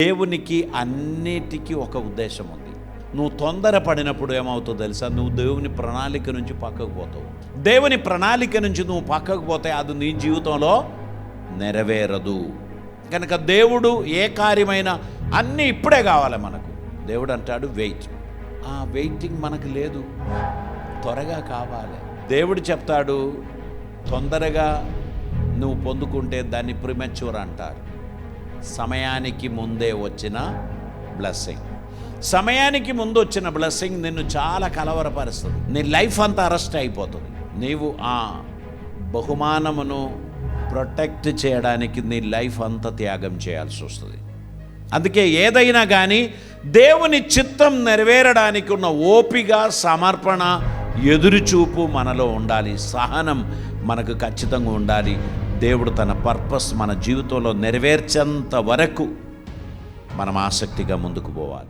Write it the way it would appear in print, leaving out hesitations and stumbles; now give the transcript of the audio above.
దేవునికి అన్నిటికీ ఒక ఉద్దేశం ఉంది. నువ్వు తొందరపడినప్పుడు ఏమవుతుందో తెలుసా? నువ్వు దేవుని ప్రణాళిక నుంచి పక్కకు పోతావు. దేవుని ప్రణాళిక నుంచి నువ్వు పక్కకు పోతే అది నీ జీవితంలో నెరవేరదు. కనుక దేవుడు ఏ కార్యమైనా అన్నీ ఇప్పుడే కావాలి మనకు. దేవుడు అంటాడు వెయిట్. ఆ వెయిటింగ్ మనకు లేదు, త్వరగా కావాలి. దేవుడు చెప్తాడు తొందరగా నువ్వు పొందుకుంటే దాన్ని ప్రిమెచ్యూర్ అంటారు. సమయానికి ముందే వచ్చిన బ్లెస్సింగ్. సమయానికి ముందు వచ్చిన బ్లెస్సింగ్ నిన్ను చాలా కలవరపరుస్తుంది. నీ లైఫ్ అంతా అరెస్ట్ అయిపోతుంది. నీవు ఆ బహుమానమును ప్రొటెక్ట్ చేయడానికి నీ లైఫ్ అంతా త్యాగం చేయాల్సి వస్తుంది. అందుకే ఏదైనా కానీ దేవుని చిత్తం నెరవేరడానికి ఉన్న ఓపిక, సమర్పణ, ఎదురుచూపు మనలో ఉండాలి. సహనం మనకు ఖచ్చితంగా ఉండాలి. దేవుడు తన పర్పస్ మన జీవితంలో నెరవేర్చేంత వరకు మనం ఆసక్తిగా ముందుకు పోవాలి.